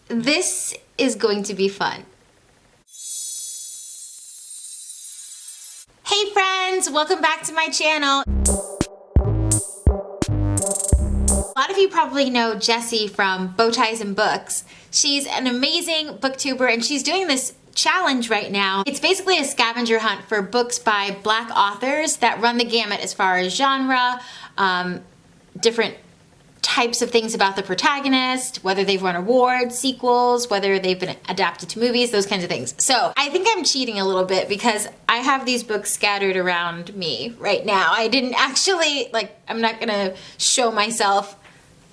This is going to be fun. Hey friends, welcome back to my channel. A lot of you probably know Jessie from Bowties and Books. She's an amazing booktuber and she's doing this challenge right now. It's basically a scavenger hunt for books by Black authors that run the gamut as far as genre, different types of things about the protagonist, whether they've won awards, sequels, whether they've been adapted to movies, those kinds of things. So I think I'm cheating a little bit because I have these books scattered around me right now. I didn't actually, I'm not gonna show myself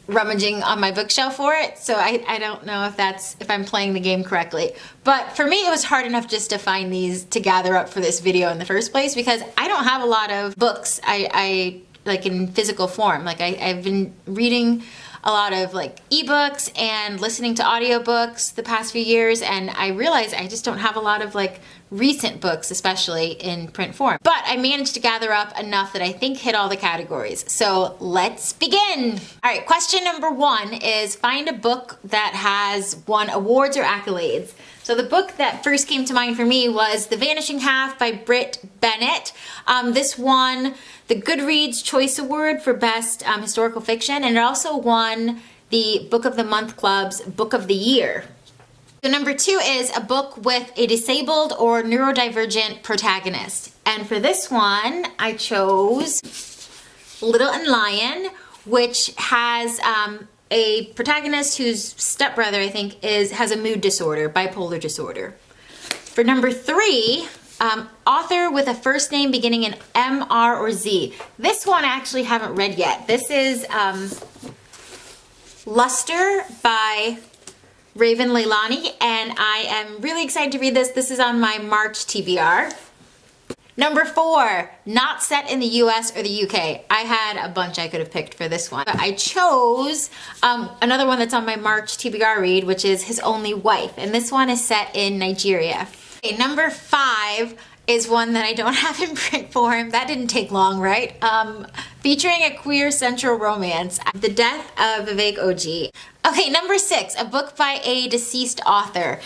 rummaging on my bookshelf for it, so I don't know if I'm playing the game correctly. But for me, it was hard enough just to find these to gather up for this video in the first place because I don't have a lot of books I like in physical form. I've been reading a lot of ebooks and listening to audiobooks the past few years, and I realized I just don't have a lot of recent books, especially in print form. But I managed to gather up enough that I think hit all the categories. So let's begin. All right, question number 1 is find a book that has won awards or accolades. So the book that first came to mind for me was The Vanishing Half by Britt Bennett. This won the Goodreads Choice Award for Best Historical Fiction, and it also won the Book of the Month Club's Book of the Year. So number 2 is a book with a disabled or neurodivergent protagonist. And for this one, I chose Little and Lion, which has a protagonist whose stepbrother, I think, has a mood disorder, bipolar disorder. For number 3, author with a first name beginning in M, R, or Z. This one I actually haven't read yet. This is Luster by Raven Leilani, and I am really excited to read this. This is on my March TBR. Number 4, not set in the US or the UK. I had a bunch I could have picked for this one. But I chose another one that's on my March TBR read, which is His Only Wife, and this one is set in Nigeria. Okay, number 5 is one that I don't have in print form. That didn't take long, right? Featuring a queer central romance, The Death of Vivek Oji. Okay, number 6, a book by a deceased author.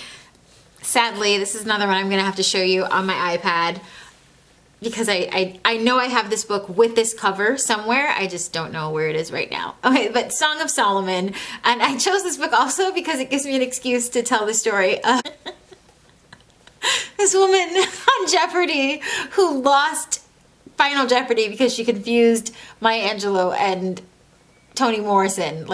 Sadly, this is another one I'm gonna have to show you on my iPad because I know I have this book with this cover somewhere. I just don't know where it is right now. Okay, but Song of Solomon. And I chose this book also because it gives me an excuse to tell the story of this woman on Jeopardy who lost Final Jeopardy because she confused Maya Angelou and Toni Morrison.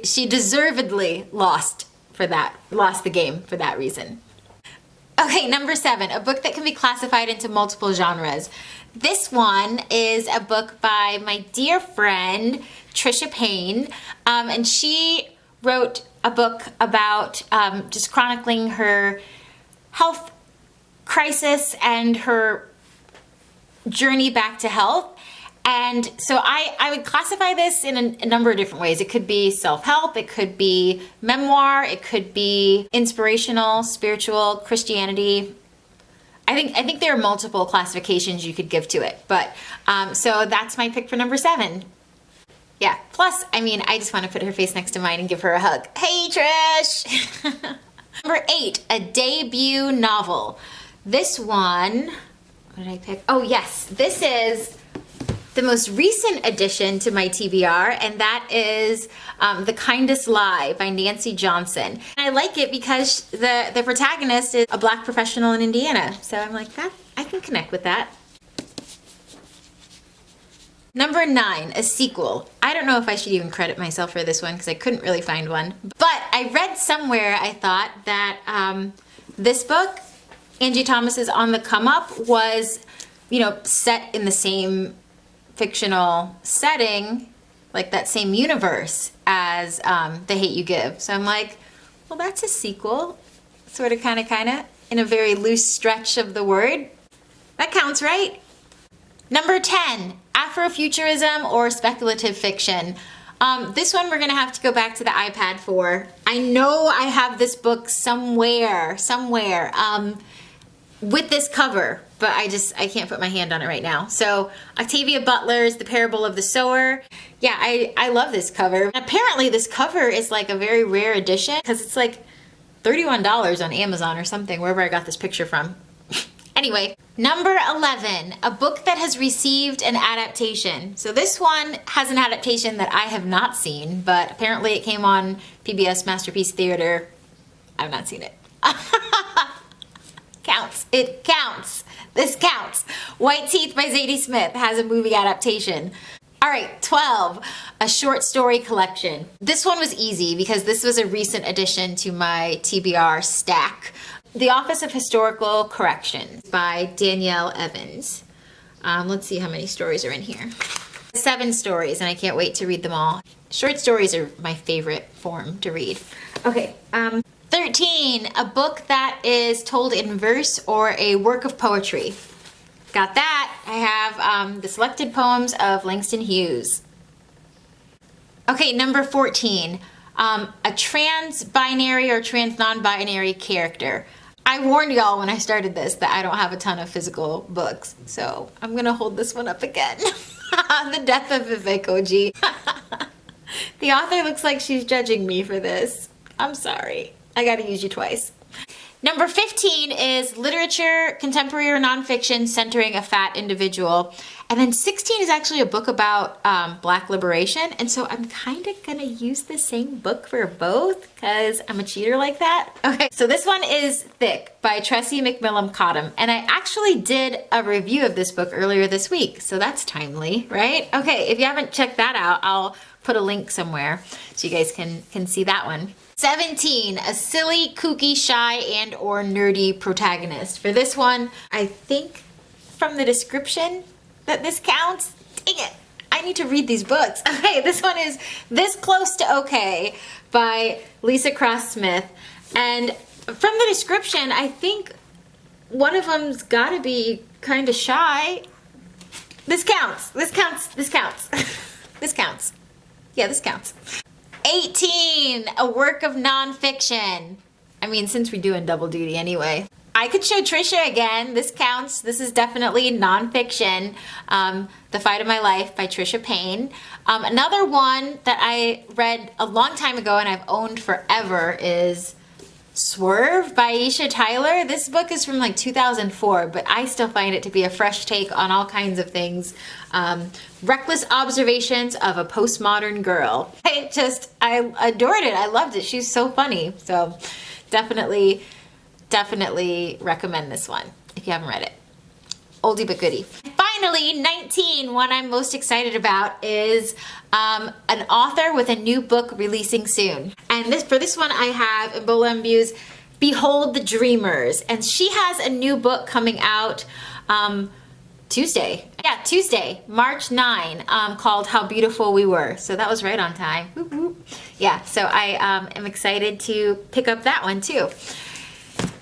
She deservedly lost the game for that reason. Okay, number 7, a book that can be classified into multiple genres. This one is a book by my dear friend, Trisha Payne, and she wrote a book about just chronicling her health crisis and her journey back to health. And so I would classify this in a number of different ways. It could be self-help, it could be memoir, it could be inspirational, spiritual, Christianity. I think there are multiple classifications you could give to it. But so that's my pick for number 7. Yeah, plus, I just want to put her face next to mine and give her a hug. Hey, Trish! Number 8, a debut novel. This one, what did I pick? Oh yes, this is the most recent addition to my TBR, and that is The Kindest Lie by Nancy Johnson. And I like it because the protagonist is a Black professional in Indiana. So I'm like, I can connect with that. Number 9, a sequel. I don't know if I should even credit myself for this one because I couldn't really find one. But I read somewhere, I thought, that this book, Angie Thomas's On the Come Up, was, set in the same fictional setting, like that same universe as The Hate U Give. So I'm like, well, that's a sequel. Sort of, kind of, in a very loose stretch of the word. That counts, right? Number 10, Afrofuturism or speculative fiction. This one we're gonna have to go back to the iPad for. I know I have this book somewhere. with this cover, but I can't put my hand on it right now. So Octavia Butler's The Parable of the Sower. Yeah, I love this cover. Apparently this cover is like a very rare edition because it's like $31 on Amazon or something, wherever I got this picture from. Anyway, number 11, a book that has received an adaptation. So this one has an adaptation that I have not seen, but apparently it came on PBS Masterpiece Theater. I've not seen it. Counts. It counts. This counts. White Teeth by Zadie Smith has a movie adaptation. All right, 12, a short story collection. This one was easy because this was a recent addition to my TBR stack. The Office of Historical Corrections by Danielle Evans. Let's see how many stories are in here. 7 stories, and I can't wait to read them all. Short stories are my favorite form to read. Okay, 13, a book that is told in verse or a work of poetry. Got that. I have the selected poems of Langston Hughes. Okay, number 14, a trans-binary or trans-non-binary character. I warned y'all when I started this that I don't have a ton of physical books, so I'm gonna hold this one up again. The Death of Vivek Oji. The author looks like she's judging me for this. I'm sorry. I gotta use you twice. Number 15 is literature, contemporary or nonfiction, centering a fat individual. And then 16 is actually a book about Black liberation. And so I'm kind of gonna use the same book for both because I'm a cheater like that. Okay, so this one is Thick by Tressie McMillan Cottom. And I actually did a review of this book earlier this week. So that's timely, right? Okay, if you haven't checked that out, I'll put a link somewhere so you guys can see that one. 17, a silly, kooky, shy, and or nerdy protagonist. For this one, I think from the description that this counts. Dang it, I need to read these books. Okay, this one is This Close to Okay by Lisa Cross Smith. And from the description, I think one of them's gotta be kind of shy. This counts, this counts, this counts. This counts. Yeah, this counts. 18, a work of nonfiction. I mean, since we're doing double duty anyway. I could show Trisha again. This counts. This is definitely nonfiction. The Fight of My Life by Trisha Payne. Another one that I read a long time ago and I've owned forever is Swerve by Aisha Tyler. This book is from like 2004, but I still find it to be a fresh take on all kinds of things. Reckless Observations of a Postmodern Girl. I adored it. I loved it. She's so funny. So definitely recommend this one if you haven't read it. Oldie but goodie. Finally, 19, one I'm most excited about is an author with a new book releasing soon. And for this one I have Ebola Imbue's Behold the Dreamers. And she has a new book coming out Tuesday. Yeah, Tuesday, March 9, called How Beautiful We Were. So that was right on time. Whoop, whoop. Yeah, so I am excited to pick up that one too.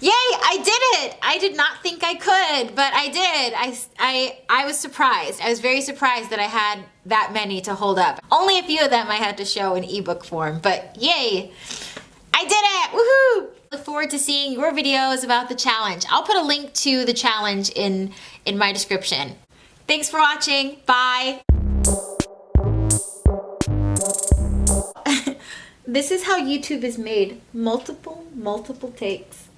Yay, I did it! I did not think I could, but I did. I was surprised. I was very surprised that I had that many to hold up. Only a few of them I had to show in ebook form, but yay! I did it! Woohoo! Look forward to seeing your videos about the challenge. I'll put a link to the challenge in my description. Thanks for watching. Bye! This is how YouTube is made. Multiple takes.